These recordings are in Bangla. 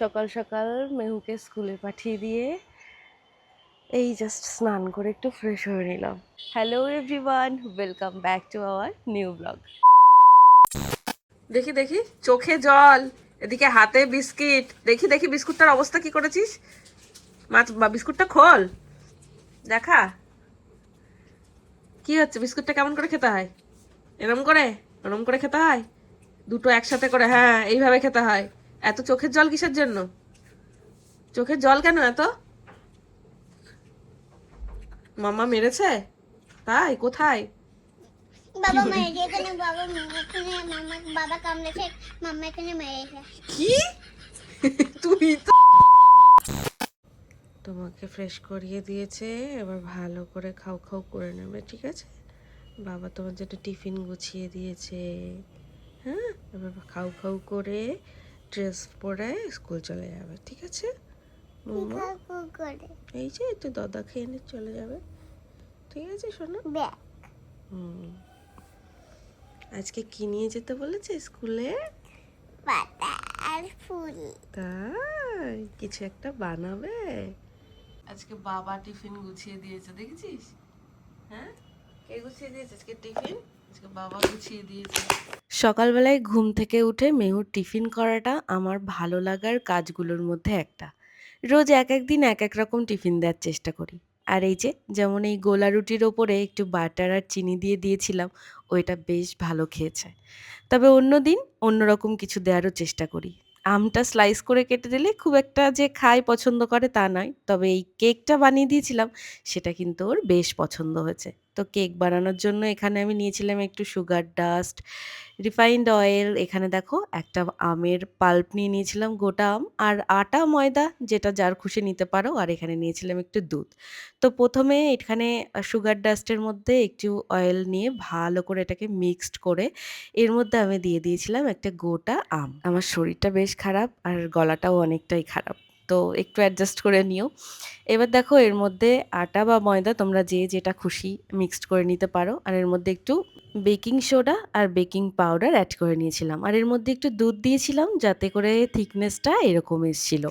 সকাল সকাল মেহুকে স্কুলে পাঠিয়ে দিয়ে এই জাস্ট স্নান করে একটু ফ্রেশ হয়ে নিলাম। Hello everyone, welcome back to our new blog. দেখি দেখি, চোখে জল, এদিকে হাতে বিস্কিট। দেখি দেখি বিস্কুটটার অবস্থা কি করেছিস। মাছ বা বিস্কুটটা খোল, দেখা কি হচ্ছে। বিস্কুটটা কেমন করে খেতে হয়? এরম করে, ওরম করে খেতে হয়? দুটো একসাথে করে? হ্যাঁ, এইভাবে খেতে হয়। এত চোখের জল কিসের জন্য? চোখের জল কেন এত? মাম্মা মেরেছে? তাই? কোথায়? বাবা মেরেছে এখানে, বাবা এখানে, মামা বাবা কামড়েছে, মাম্মা এখানে মেরেছে। কি? তুই তো তোমাকে ফ্রেশ করিয়ে দিয়েছে, এবার ভালো করে খাও খাও করে নেবে, ঠিক আছে? বাবা তোমার জন্য টিফিন গুছিয়ে দিয়েছে। হ্যাঁ, এবার খাও খাও করে ড্রেস পরে স্কুল চলে যাবে, ঠিক আছে? মাম্মা করে এই যে একটু দাদা খেয়ে নিয়ে চলে যাবে, ঠিক আছে শোনো? ব্যাগ, হুম। আজকে কি নিয়ে যেতে বলেছে স্কুলে? পাতা আর ফুল। তাই কিছু একটা বানাবে? আজকে বাবা টিফিন গুছিয়ে দিয়েছে, দেখেছিস? হ্যাঁ, কে গুছিয়ে দিয়েছে আজকে টিফিন? আজকে বাবা গুছিয়ে দিয়েছে। সকালবেলায় ঘুম থেকে উঠে মেহুর টিফিন করাটা আমার ভালো লাগার কাজগুলোর মধ্যে একটা। রোজ এক এক দিন এক এক রকম টিফিন দেওয়ার চেষ্টা করি। আর এই যে যেমন এই গোলা রুটির ওপরে একটু বাটার আর চিনি দিয়ে দিয়েছিলাম, ওইটা বেশ ভালো খেয়েছে। তবে অন্যদিন অন্যরকম কিছু দেওয়ারও চেষ্টা করি। আমটা স্লাইস করে কেটে দিলে খুব একটা যে খায় পছন্দ করে তা নয়। তবে এই কেকটা বানিয়ে দিয়েছিলাম, সেটা কিন্তু ওর বেশ পছন্দ হয়েছে। তো কেক বানানোর জন্য এখানে আমি নিয়েছিলাম একটু সুগার ডাস্ট, রিফাইন্ড অয়েল, এখানে দেখো একটা আমের পাল্প নিয়ে নিয়েছিলাম, গোটা আম, আর আটা ময়দা যেটা যার খুশি নিতে পারো, আর এখানে নিয়েছিলাম একটু দুধ। তো প্রথমে এখানে সুগার ডাস্টের মধ্যে একটু অয়েল নিয়ে ভালো করে এটাকে মিক্সড করে এর মধ্যে আমি দিয়ে দিয়েছিলাম একটা গোটা আম। আমার শরীরটা বেশ খারাপ আর গলাটাও অনেকটাই খারাপ, তো একটু অ্যাডজাস্ট করে নিও। এবার দেখো এর মধ্যে আটা বা ময়দা তোমরা যে যেটা খুশি মিক্সড করে নিতে পারো, আর এর মধ্যে একটু বেকিং সোডা আর বেকিং পাউডার অ্যাড করে নিয়েছিলাম, আর এর মধ্যে একটু দুধ দিয়েছিলাম যাতে করে থিকনেসটা এরকম এসেছিল।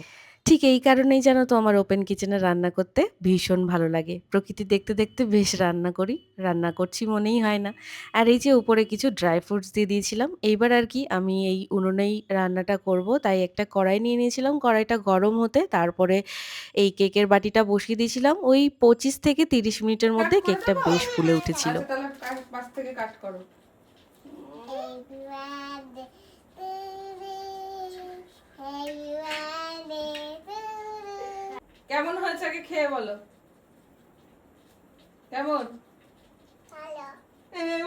ঠিক এই কারণেই জানো তো আমার ওপেন কিচেনে রান্না করতে ভীষণ ভালো লাগে। প্রকৃতি দেখতে দেখতে বেশ রান্না করি, রান্না করছি মনেই হয় না। আর এই যে উপরে কিছু ড্রাই ফ্রুটস দিয়ে দিয়েছিলাম। এইবার আর কি আমি এই উনুনেই রান্নাটা করব, তাই একটা কড়াই নিয়ে নিয়েছিলাম। কড়াইটা গরম হতে তারপরে এই কেকের বাটিটা বসিয়ে দিয়েছিলাম। ওই 25 থেকে 30 মিনিটের মধ্যে কেকটা বেশ ফুলে উঠেছিল। আচ্ছা তাহলে পাশ থেকে কাট করো। কেমন হয়েছে আগে খেয়ে বলো, কেমন?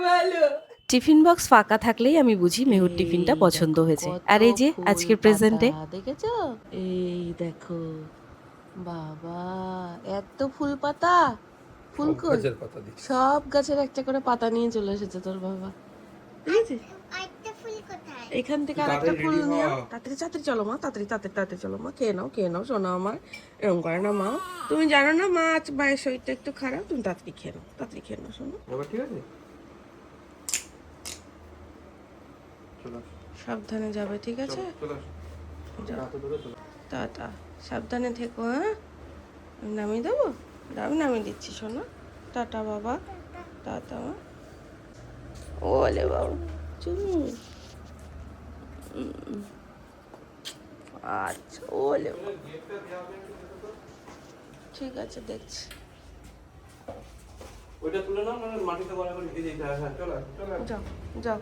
ভালো। টিফিন বক্স ফাঁকা থাকলেই আমি বুঝি মেহুর টিফিনটা পছন্দ হয়েছে। আর এই যে আজকের প্রেজেন্টে দেখেছো, এই দেখো বাবা, এত ফুল পাতা, ফুল কই? সব গাছের একটা করে পাতা নিয়ে চলে এসেছে তোর বাবা, বুঝেছিস? আরেকটা ফুল কোথায়? এখান থেকে আরেকটা ফুল নিয়ে তাড়াতাড়ি তাড়াতাড়ি চলো মা, তাড়াতাড়ি তাড়াতাড়ি তাড়াতাড়ি চলো মা, খেয়ে নাও শোনো আমার। এরকম করে না মা, তুমি জানো না মা আজ মায়ের শরীরটা একটু খারাপ, তুমি তাড়াতাড়ি খেয়ে নাও শোনো। ঠিক আছে, সাবধানে যাবে, ঠিক আছে? টাটা, সাবধানে থেকো। হ্যাঁ, আমি নামিয়ে দেবো, আমি নামিয়ে দিচ্ছি শোনো। টাটা বাবা, টাটা মা। ওলে বাবু চুমু, আচ্ছা ওলে ঠিক আছে, দেখছি। ওইটা তুলে নাও, মানে মাটিতে গলা করে ভিজে দিতে হয়। হ্যাঁ চলো যাও যাও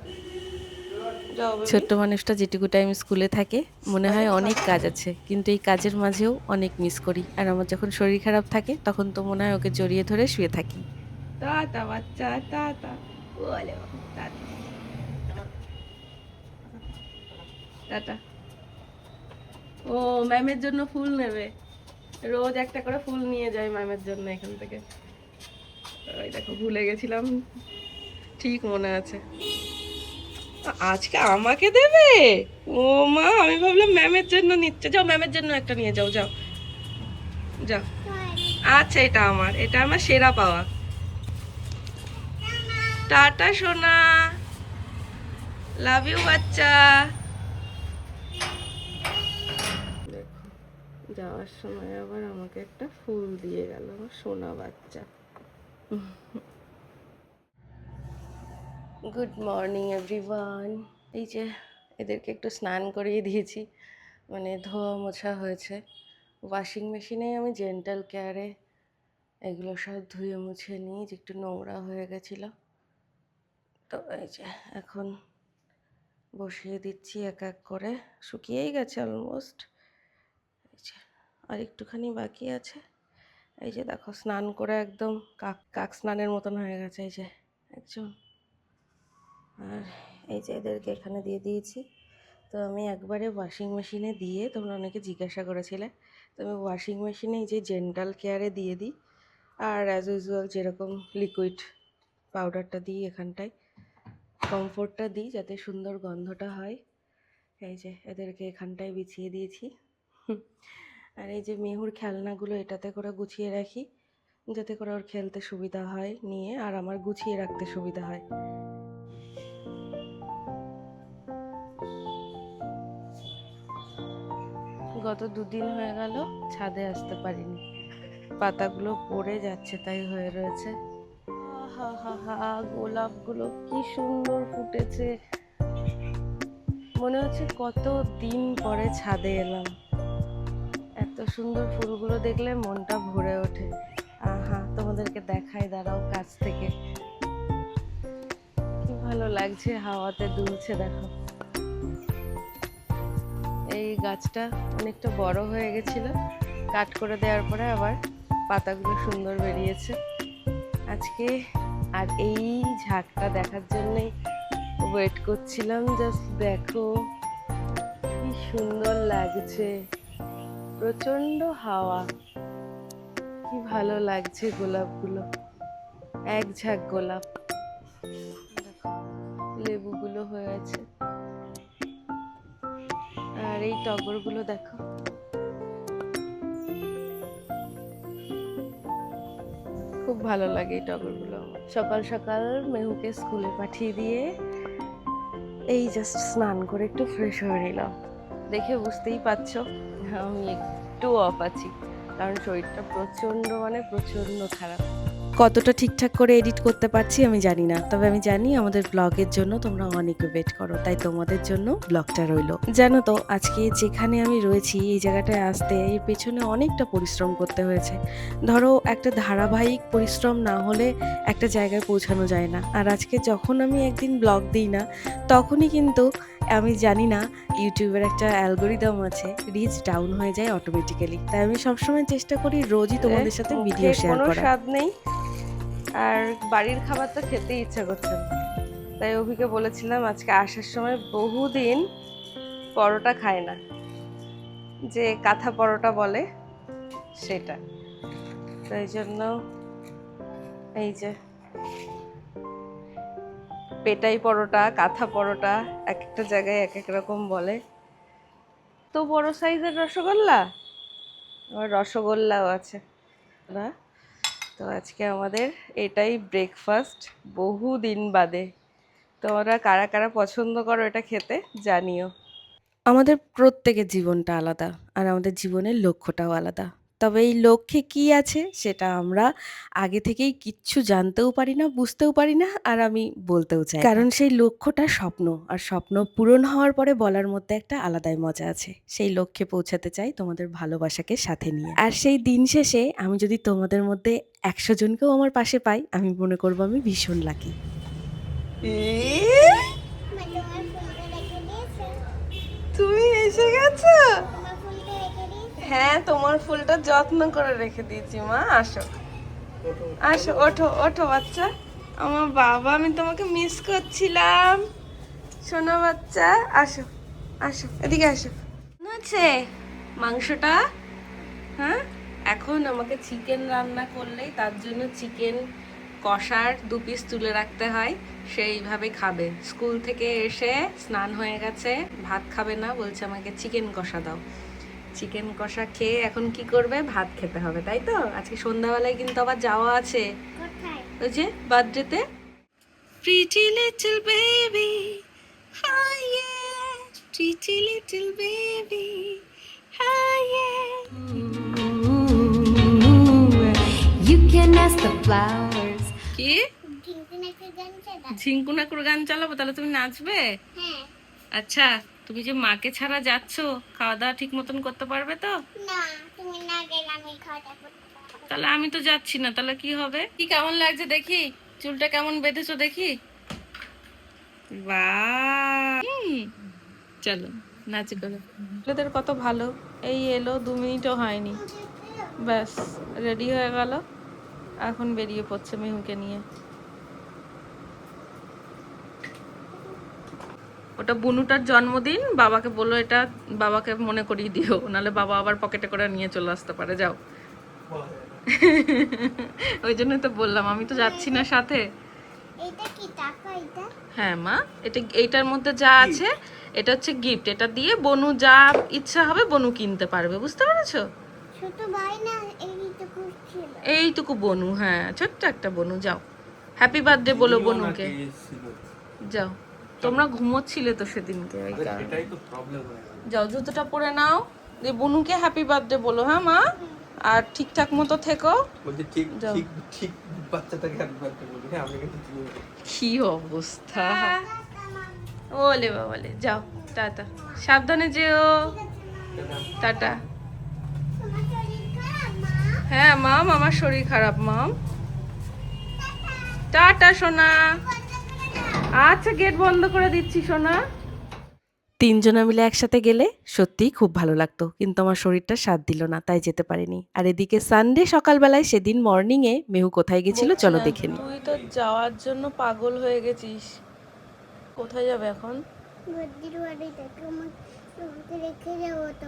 যাও। ছোট্ট মানুষটা যেটুকু টাইম স্কুলে থাকে মনে হয় অনেক কাজ আছে, কিন্তু এই কাজের মাঝেও অনেক মিস করি। আর আমার যখন শরীর খারাপ থাকে তখন তো মনে হয় ওকে জড়িয়ে ধরে শুয়ে থাকি। টাটা বাচ্চা, টাটা। ওলে বাবা, টাটা টাটা। ও ম্যামের জন্য ফুল নেবে, রোজ একটা করে ফুল নিয়ে যায় ম্যামের জন্য এখান থেকে। ওই দেখো ভুলে গেছিলাম, ঠিক মনে আছে। আজকে আমাকে দেবে? ও মা, আমি ভাবলাম ম্যামের জন্য নিচ্ছে। যাও ম্যামের জন্য একটা নিয়ে যাও, যাও যাও। আচ্ছা এটা আমার সেরা পাওয়া। টাটা সোনা, লাভ ইউ বাচ্চা। যাওয়ার সময় আবার আমাকে একটা ফুল দিয়ে গেল, আমার সোনা বাচ্চা। Good morning everyone. এই যে এদেরকে একটু স্নান করিয়ে দিয়েছি, মানে ধোয়া মোছা হয়েছে ওয়াশিং মেশিনে। আমি জেন্টাল কেয়ারে এগুলো সব ধুয়ে মুছে নিই, যে একটু নোংরা হয়ে গেছিলো। তো এই যে এখন বসিয়ে দিচ্ছি এক এক করে, শুকিয়েই গেছে অলমোস্ট। এই যে আর একটুখানি বাকি আছে। এই যে দেখো স্নান করে একদম কাক স্নানের মতন হয়ে গেছে এই যে একজন। আর এই যে এদেরকে এখানে দিয়ে দিয়েছি। তো আমি একবারে ওয়াশিং মেশিনে দিয়ে, তোমরা অনেকে জিজ্ঞাসা করেছিলে, তো আমি ওয়াশিং মেশিনে এই যে জেন্টাল কেয়ারে দিয়ে দিই। আর অ্যাজ ইউজুয়াল যেরকম লিকুইড পাউডারটা দিই, এখানটায় কমফোর্টটা দিই যাতে সুন্দর গন্ধটা হয়। এই যে এদেরকে এখানটায় বিছিয়ে দিয়েছি। আর এই যে মেহুর খেলনাগুলো এটাতে করে গুছিয়ে রাখি, যাতে করে ওর খেলতে সুবিধা হয় নিয়ে, আর আমার গুছিয়ে রাখতে সুবিধা হয়। গত দুদিন হয়ে গেল ছাদে আসতে পারিনি, পাতাগুলো পড়ে যাচ্ছে, তাই হয়ে রয়েছে। হা হা হা, গোলাপগুলো কি সুন্দর ফুটেছে, মনে হচ্ছে কত দিন পরে ছাদে এলাম। এত সুন্দর ফুলগুলো দেখলে মনটা ভরে ওঠে। আহা, তোমাদেরকে দেখাই, দাঁড়াও কাছ থেকে। কি ভালো লাগছে, হাওয়াতে দুলছে দেখো। এই গাছটা অনেকটা বড় হয়ে গেছিল, কাট করে দেওয়ার পরে আবার পাতাগুলো সুন্দর বেরিয়েছে আজকে। আর এই ঝাঁকটা দেখার জন্যই ওয়েট করছিলাম। জাস্ট দেখো কি সুন্দর লাগছে, প্রচন্ড হাওয়া, কি ভালো লাগছে। গোলাপগুলো এক ঝাঁক গোলাপ, লেবুগুলো হয়ে আছে। আর এই টগরগুলো দেখো, খুব ভালো লাগে এই টগরগুলো আমার। সকাল সকাল মেহুকে স্কুলে পাঠিয়ে দিয়ে এই জাস্ট স্নান করে একটু ফ্রেশ হয়ে নিলাম। দেখে বুঝতেই পারছো আমি একটু অফ আছি, কারণ শরীরটা প্রচন্ড মানে প্রচন্ড খারাপ। কতটা ঠিকঠাক করে এডিট করতে পারছি আমি জানি না, তবে আমি জানি আমাদের ব্লগের জন্য তোমরা অনেক ওয়েট করো, তাই তোমাদের জন্য ব্লগটা রইলো। জানো তো আজকে যেখানে আমি রয়েছি এই জায়গাটায় আসতে এর পেছনে অনেকটা পরিশ্রম করতে হয়েছে। ধরো একটা ধারাবাহিক পরিশ্রম না হলে একটা জায়গায় পৌঁছানো যায় না। আর আজকে যখন আমি একদিন ব্লগ দিই না, তখনই কিন্তু আমি জানি না ইউটিউবের একটা অ্যালগোরিদম আছে, রিচ ডাউন হয়ে যায় অটোমেটিক্যালি। তাই আমি সবসময় চেষ্টা করি রোজই তোমাদের সাথে ভিডিও শেয়ার করার। কোনো স্বাদ নেই, আর বাড়ির খাবার তো খেতেই ইচ্ছা করছে না। তাই অভিকে বলেছিলাম আজকে আসার সময়, বহুদিন পরোটা খায় না, যে কাঁথা পরোটা বলে সেটা। তো এই জন্য এই যে পেটাই পরোটা, কাঁথা পরোটা, এক একটা জায়গায় এক এক রকম বলে। তো বড় সাইজের রসগোল্লা, আবার রসগোল্লাও আছে না। তো আজকে আমাদের এটাই ব্রেকফাস্ট, বহু দিন বাদে। তোমরা কারা কারা পছন্দ করো এটা খেতে জানিও। আমাদের প্রত্যেকের জীবনটা আলাদা, আর আমাদের জীবনের লক্ষ্যটাও আলাদা। তবে এই লক্ষ্যে কি আছে সেটা আমরা আগে থেকেই কিচ্ছু জানতেও পারি না, বুঝতেও পারি না, আর আমি বলতেও চাই না। কারণ সেই লক্ষ্যটা স্বপ্ন, আর স্বপ্ন পূরণ হওয়ার পরে বলার মধ্যে একটা আলাদাই মজা আছে। সেই লক্ষ্যে পৌঁছাতে চাই তোমাদের ভালোবাসাকে সাথে নিয়ে। আর সেই দিন শেষে আমি যদি তোমাদের মধ্যে 100 জনকেও আমার পাশে পাই, আমি মনে করবো আমি ভীষণ লাকি। মা তোমার ফুলটা রেখে দিয়েছে? তুমি এসে গেছো? তোমার ফুলটা রেখে দিয়েছে? হ্যাঁ, তোমার ফুলটা যত্ন করে রেখে দিয়েছি মা। আসো আসো, ওঠো ওঠো বাচ্চা। আমার বাবা, আমি তোমাকে মিস করছিলাম শোনো বাচ্চা। আসো আসো, এদিকে আসো। কেমন আছে মাংসটা? হ্যাঁ, এখন আমাকে চিকেন রান্না করলেই তার জন্য চিকেন কষার 2 পিস তুলে রাখতে হয়, সেইভাবে খাবে। স্কুল থেকে এসে স্নান হয়ে গেছে, ভাত খাবে না, বলছে আমাকে চিকেন কষা দাও। চিকেন কষা খেয়ে এখন কি করবে, ভাত খেতে হবে, তাই তো? আজকে সন্ধ্যাবেলায় কিন্তু আবার যাওয়া আছে কোথায়? ওই যে বার্থডেতে। Pretty little baby, hi pretty little baby, hi the flowers. কি ঝিঙ্কুনাকে গান চালা। ঝিঙ্কুনাকুর গান চালাবো? তাহলে তুমি নাচবে? হ্যাঁ। আচ্ছা, তুমি যে মাকে ছাড়া যাচ্ছ, খাওয়া দাওয়া ঠিক মতন করতে পারবে তো? না, তুমি না গেলে আমি খাওয়া করতে পারবো। তাহলে আমি তো যাচ্ছি না, তাহলে কি হবে? কি কেমন লাগছে দেখি, চুলটা কেমন বেঁধেছো দেখি। বাহ, চলো নাচ করো। ছেলেদের কত ভালো, এই এলো 2 মিনিটও হয়নি, ব্যাস রেডি হয়ে গেল, এখন বেরিয়ে পড়ছে মেহুকে নিয়ে। ওটা বুনুটার জন্মদিন, বাবাকে বলো এটা বাবাকে মনে করিয়ে দিও, নাহলে বাবা আবার পকেটে করে নিয়ে চলে আসতে পারে। যাও। ওই জন্য তো বললাম, আমি তো যাচ্ছি না সাথে। এটা কি টাকা এটা? হ্যাঁ মা, এইটার মধ্যে যা আছে এটা হচ্ছে গিফট, এটা দিয়ে বনু যা ইচ্ছা হবে বনু কিনতে পারবে, বুঝতে পেরেছো? ছোট ভাই না এইটুকু ছিল। এইটুকু বনু, হ্যাঁ ছোট্ট একটা বনু। যাও, হ্যাপি বার্থডে বলো বনুকে। যাও, তোমরা ঘুমোচ্ছিলে তো সেদিনকে, ওই কারণে। এটাই তো প্রবলেম হয়ে গেল। যাও, জুতোটা পরে নাও, দিয়ে বনুকে হ্যাপি বার্থডে বলো। হ্যাঁ মা, আর ঠিকঠাক মতো থেকো। বলছি ঠিক যাও। ঠিক ঠিক বাচ্চাটাকে একবার বলি, হ্যাঁ আমি কিন্তু চিনি না। কি অবস্থা, ওলে বাবালে। যাও, টাটা, সাবধানে যেও, টাটা। তোমার শরীর খারাপ মা? হ্যাঁ মাম, আমার শরীর খারাপ মাম। টাটা সোনা। আচ্ছা, গেট বন্ধ করে দিচ্ছি সোনা। তিনজনা মিলে একসাথে গেলে সত্যিই খুব ভালো লাগতো, কিন্তু আমার শরীরটা সাথ দিল না, তাই যেতে পারিনি। আর এদিকে সানডে সকালবেলায় সেদিন মর্নিংয়ে মেহু কোথায় গেছিল চলো দেখে নি। তুই তো যাওয়ার জন্য পাগল হয়ে গেছিস, কোথায় যাবে এখন? বদ্দির বাড়িতে তোমাকে রেখে যাবো তো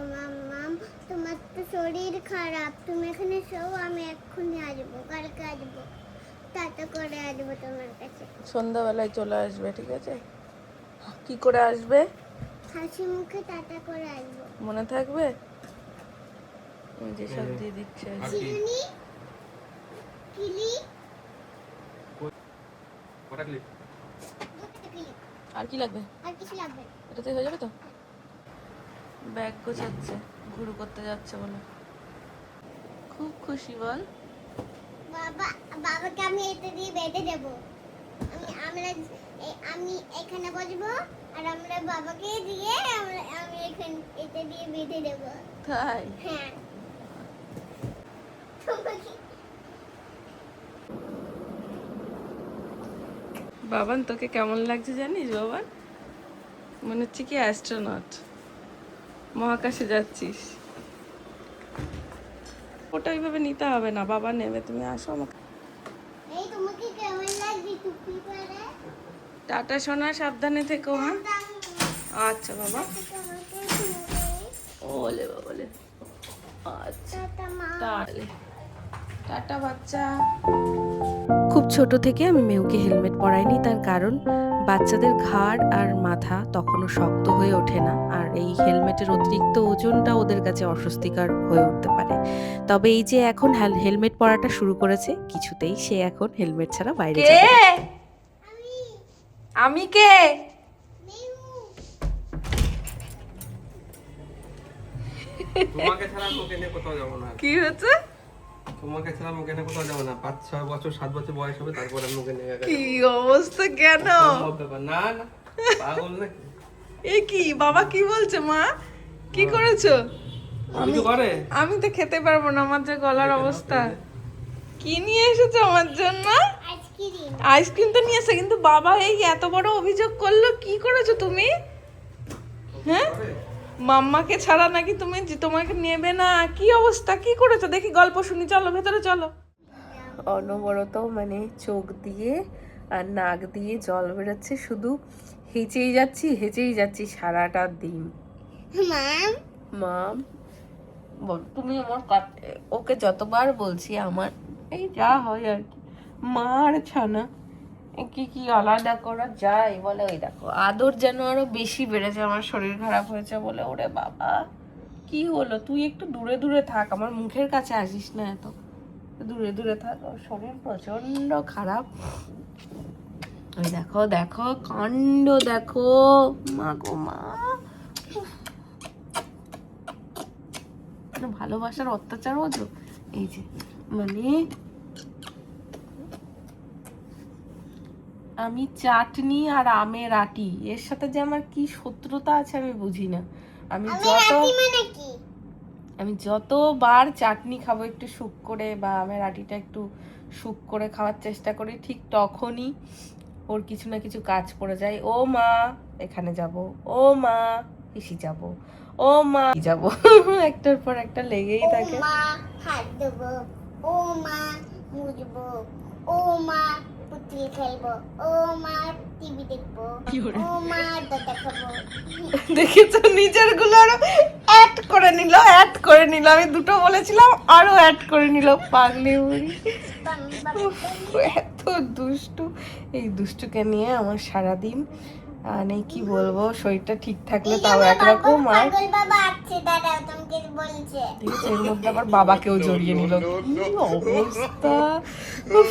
মাম। তোমার তো শরীর খারাপ, তুমি এখানে শোও, আমি এক্ষুনি আসবো, কালকে আসবো, টাটা করে আসবো তোমার কাছে। সন্ধ্যাবেলায় চলে আসবে, ঠিক আছে? কি করে আসবে? হাসি মুখে টাটা করে আসবো। মনে থাকবে? ওই যে সব দিয়ে দিচ্ছে। চিনি কিলি কটা ক্লিপ? দুটো কিলি, আর কি লাগবে? আর কিছু লাগবে না। এটাতে হয়ে যাবে তো? ব্যাগ গোছাচ্ছে, ঘুরু করতে যাচ্ছে বলে খুব খুশি। বল বাবাকে আমি এটা দিয়ে বেঁধে দেবো। আমি এখানে বসবো আর আমরা বাবাকে দিয়ে আমি এখানে এটা দিয়ে বেঁধে দেবো। তাই? হ্যাঁ। তোমাকে বাবান, তোকে কেমন লাগছে জানিস বাবান? মনে হচ্ছে কি অ্যাস্ট্রোনট, মহাকাশে যাচ্ছিস। ওটা ওইভাবে নিতে হবে না, বাবা নেবে, তুমি আসো আমাকে। এই তোমাকে কেমন লাগছে টুপি পরে? টাটা সোনা, সাবধানে থেকো। হ্যাঁ আচ্ছা বাবা। তোমাকে ওলে বাবলে। আচ্ছা, টাটা মা। তাহলে টাটা বাচ্চা। খুব ছোট থেকে আমি মেহুকে হেলমেট পরাইনি, তার কারণ বাচ্চাদের ঘাড় আর মাথা তখনও শক্ত হয়ে ওঠে না, আর এই হেলমেটের অতিরিক্ত ওজনটা ওদের কাছে অস্বস্তিকর হয়ে উঠতে পারে। তবে এই যে এখন হেলমেট পরাটা শুরু করেছে, কিছুতেই সে এখন হেলমেট ছাড়া বাইরে যাবে না। আমি কে? তোমাকে ছাড়া মুখে নিয়ে কোথাও যাবো না। কি হয়েছে? তোমাকে ছাড়া মুখে নিয়ে কোথাও যাবো না। 5-6 বছর 7 বছর বয়স হবে, তারপর আমি মুখে নিয়ে গেলে কি অবস্থা, কেন? ব্যাপার না, না পাগল নাকি? এ কি বাবা, কি বলছে মা? কি করেছো? কিছু করে? আমি তো খেতে পারবো না, আমার যে গলার অবস্থা। কি নিয়ে এসেছো আমার জন্য? আইসক্রিম। আইসক্রিম তো নিয়ে এসে, কিন্তু বাবা এই এত বড় অভিযোগ করলো, কি করেছো তুমি? হ্যাঁ, মাম্মাকে ছাড়া নাকি তুমি, তোমাকে নেবে না, কি অবস্থা, কি করেছো দেখি, গল্প শুনি, চলো ভেতরে চলো। অনবরত মানে চোখ দিয়ে আর নাক দিয়ে জল বেরোচ্ছে, শুধু হেঁচেই যাচ্ছি সারাটা দিন। মাম মাম বল, তুমি আমার ওকে যতবার বলছি, আমার এই যা হয় আর কি, মার ছানা কি কি আলাদা করা যায় বলে। ওই দেখো, আদর যেন আরো বেশি বেড়েছে, আমার শরীর খারাপ হয়েছে বলে। ওরে বাবা, কি হলো? তুই একটু দূরে দূরে থাক, আমার মুখের কাছে আসিস না, এত দূরে দূরে থাক, ওর শরীর প্রচন্ড খারাপ। ওই দেখো দেখো কাণ্ড, দেখো মা গো মা, ভালোবাসার অত্যাচার হতো। এই যে মানে আমি চাটনি আর আমের আটি, এর সাথে যে আমার কি শত্রুতা আছে আমি বুঝি না। আমি মানে কি? আমি যতবার চাটনি খাবো একটু শুক করে বা আমের আটিটা একটু শুক করে খাওয়ার চেষ্টা করি, ঠিক তখনই ওর কিছু না কিছু কাজ পড়ে যায়। ও মা এখানে যাব, ও মা পিসি যাব, ও মা যাব, একটার পর একটা লেগেই থাকে। ও মা হাত দেবো, ও মা মুছবো, ও মা পুতুল খেলবো, ও মা টিভি দেখবো, ও মা দাদা খাবো। দেখেছো নিজের গুলো আরো অ্যাড করে নিল, আমি দুটো বলেছিলাম আরো অ্যাড করে নিল, পাগলি বুড়ি। এত দুষ্টু, এই দুষ্টুকে নিয়ে আমার সারাদিন মানে কি বলবো, শরীরটা ঠিক থাকলে তাও একরকম। আর পাগল বাবা আছে, দাঁড়াও তোমাকে বলছে। দেখেছো এর মধ্যে আবার বাবাকেও জড়িয়ে নিল, কি অবস্থা। উফ,